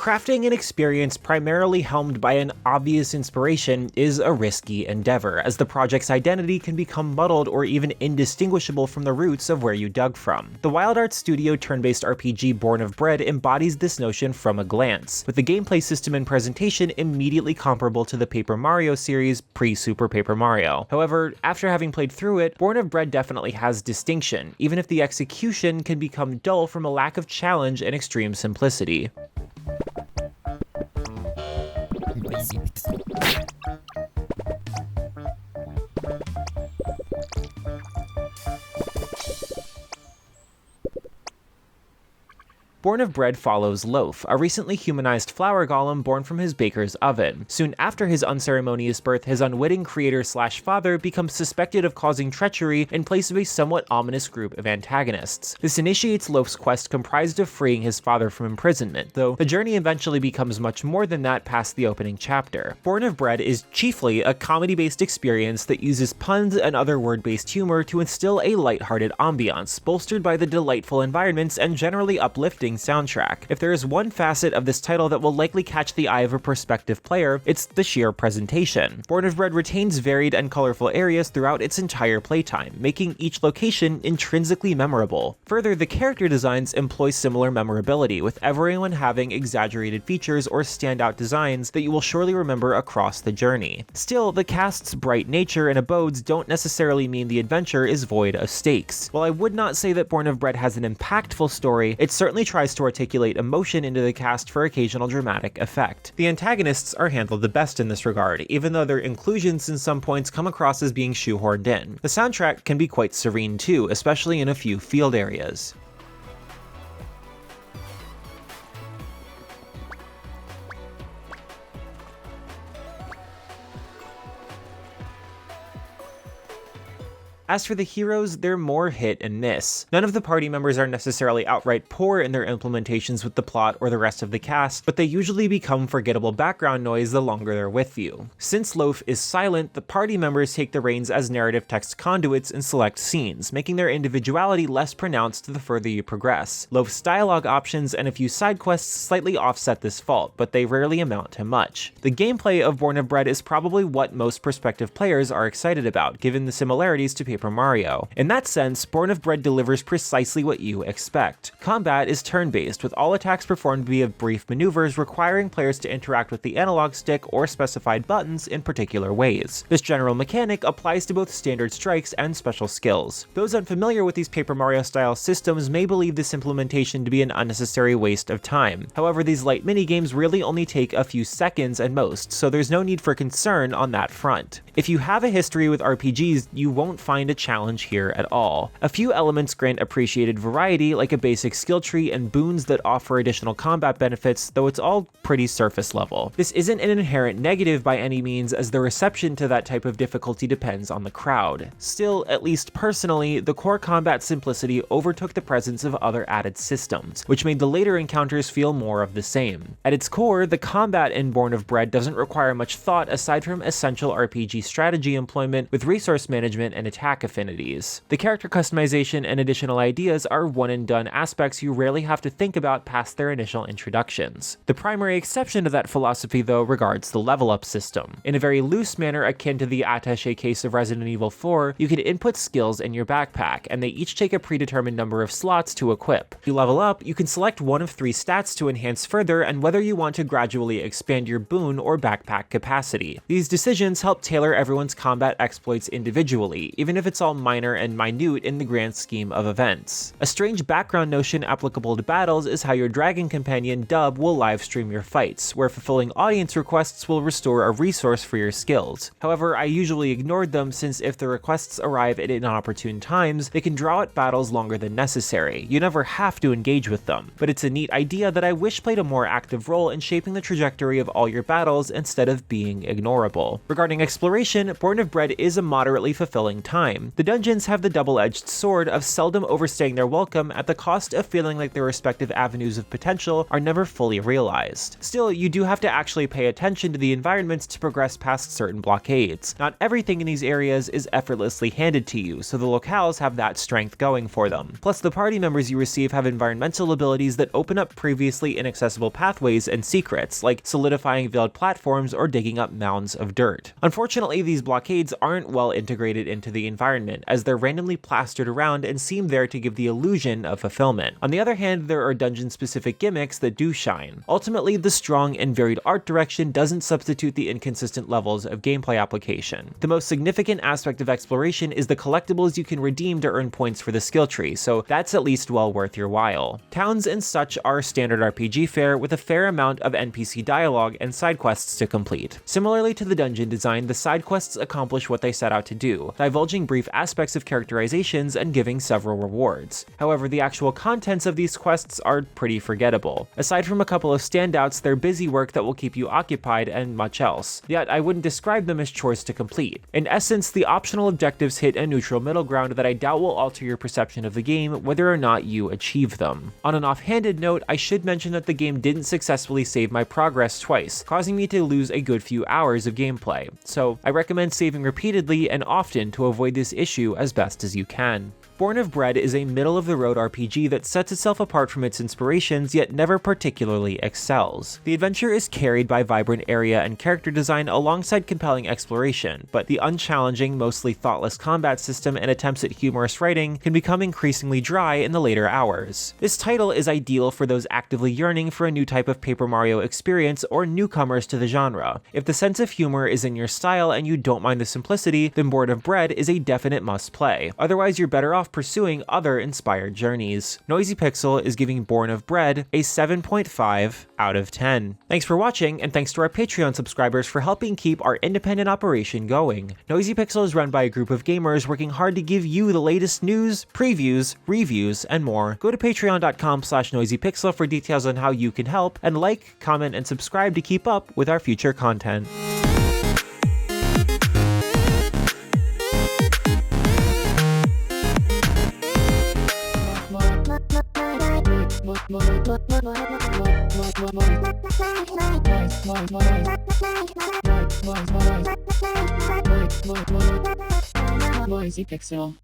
Crafting an experience primarily helmed by an obvious inspiration is a risky endeavor, as the project's identity can become muddled or even indistinguishable from the roots of where you dug from. The Wild Arts Studio turn-based RPG Born of Bread embodies this notion from a glance, with the gameplay system and presentation immediately comparable to the Paper Mario series pre-Super Paper Mario. However, after having played through it, Born of Bread definitely has distinction, even if the execution can become dull from a lack of challenge and extreme simplicity. Born of Bread follows Loaf, a recently humanized flour golem born from his baker's oven. Soon after his unceremonious birth, his unwitting creator/father becomes suspected of causing treachery in place of a somewhat ominous group of antagonists. This initiates Loaf's quest comprised of freeing his father from imprisonment, though the journey eventually becomes much more than that past the opening chapter. Born of Bread is chiefly a comedy-based experience that uses puns and other word-based humor to instill a lighthearted ambiance, bolstered by the delightful environments and generally uplifting soundtrack. If there is one facet of this title that will likely catch the eye of a prospective player, it's the sheer presentation. Born of Bread retains varied and colorful areas throughout its entire playtime, making each location intrinsically memorable. Further, the character designs employ similar memorability, with everyone having exaggerated features or standout designs that you will surely remember across the journey. Still, the cast's bright nature and abodes don't necessarily mean the adventure is void of stakes. While I would not say that Born of Bread has an impactful story, it certainly tries to articulate emotion into the cast for occasional dramatic effect. The antagonists are handled the best in this regard, even though their inclusions in some points come across as being shoehorned in. The soundtrack can be quite serene too, especially in a few field areas. As for the heroes, they're more hit and miss. None of the party members are necessarily outright poor in their implementations with the plot or the rest of the cast, but they usually become forgettable background noise the longer they're with you. Since Loaf is silent, the party members take the reins as narrative text conduits in select scenes, making their individuality less pronounced the further you progress. Loaf's dialogue options and a few side quests slightly offset this fault, but they rarely amount to much. The gameplay of Born of Bread is probably what most prospective players are excited about, given the similarities to Paper Mario. In that sense, Born of Bread delivers precisely what you expect. Combat is turn-based, with all attacks performed via brief maneuvers requiring players to interact with the analog stick or specified buttons in particular ways. This general mechanic applies to both standard strikes and special skills. Those unfamiliar with these Paper Mario-style systems may believe this implementation to be an unnecessary waste of time. However, these light minigames really only take a few seconds at most, so there's no need for concern on that front. If you have a history with RPGs, you won't find a challenge here at all. A few elements grant appreciated variety, like a basic skill tree and boons that offer additional combat benefits, though it's all pretty surface level. This isn't an inherent negative by any means, as the reception to that type of difficulty depends on the crowd. Still, at least personally, the core combat simplicity overtook the presence of other added systems, which made the later encounters feel more of the same. At its core, the combat in Born of Bread doesn't require much thought aside from essential RPG strategy employment with resource management and attack affinities. The character customization and additional ideas are one-and-done aspects you rarely have to think about past their initial introductions. The primary exception to that philosophy, though, regards the level-up system. In a very loose manner akin to the attaché case of Resident Evil 4, you can input skills in your backpack, and they each take a predetermined number of slots to equip. If you level up, you can select one of 3 stats to enhance further and whether you want to gradually expand your boon or backpack capacity. These decisions help tailor everyone's combat exploits individually, even if it's all minor and minute in the grand scheme of events. A strange background notion applicable to battles is how your dragon companion Dub will livestream your fights, where fulfilling audience requests will restore a resource for your skills. However, I usually ignored them since if the requests arrive at inopportune times, they can draw out battles longer than necessary. You never have to engage with them, but it's a neat idea that I wish played a more active role in shaping the trajectory of all your battles instead of being ignorable. Regarding exploration, exploration, Born of Bread is a moderately fulfilling time. The dungeons have the double-edged sword of seldom overstaying their welcome at the cost of feeling like their respective avenues of potential are never fully realized. Still, you do have to actually pay attention to the environments to progress past certain blockades. Not everything in these areas is effortlessly handed to you, so the locales have that strength going for them. Plus, the party members you receive have environmental abilities that open up previously inaccessible pathways and secrets, like solidifying veiled platforms or digging up mounds of dirt. Unfortunately, these blockades aren't well integrated into the environment, as they're randomly plastered around and seem there to give the illusion of fulfillment. On the other hand, there are dungeon-specific gimmicks that do shine. Ultimately, the strong and varied art direction doesn't substitute the inconsistent levels of gameplay application. The most significant aspect of exploration is the collectibles you can redeem to earn points for the skill tree, so that's at least well worth your while. Towns and such are standard RPG fare with a fair amount of NPC dialogue and side quests to complete. Similarly to the dungeon design, the side quests accomplish what they set out to do, divulging brief aspects of characterizations and giving several rewards. However, the actual contents of these quests are pretty forgettable. Aside from a couple of standouts, they're busy work that will keep you occupied and much else. Yet, I wouldn't describe them as chores to complete. In essence, the optional objectives hit a neutral middle ground that I doubt will alter your perception of the game whether or not you achieve them. On an offhanded note, I should mention that the game didn't successfully save my progress twice, causing me to lose a good few hours of gameplay, so I recommend saving repeatedly and often to avoid this issue as best as you can. Born of Bread is a middle-of-the-road RPG that sets itself apart from its inspirations yet never particularly excels. The adventure is carried by vibrant area and character design alongside compelling exploration, but the unchallenging, mostly thoughtless combat system and attempts at humorous writing can become increasingly dry in the later hours. This title is ideal for those actively yearning for a new type of Paper Mario experience or newcomers to the genre. If the sense of humor is in your style and you don't mind the simplicity, then Born of Bread is a definite must-play. Otherwise, you're better off pursuing other inspired journeys. Noisy Pixel is giving Born of Bread a 7.5 out of 10. Thanks for watching, and thanks to our Patreon subscribers for helping keep our independent operation going. Noisy Pixel is run by a group of gamers working hard to give you the latest news, previews, reviews, and more. Go to patreon.com/noisypixel for details on how you can help, and like, comment, and subscribe to keep up with our future content. Noisy Pixel.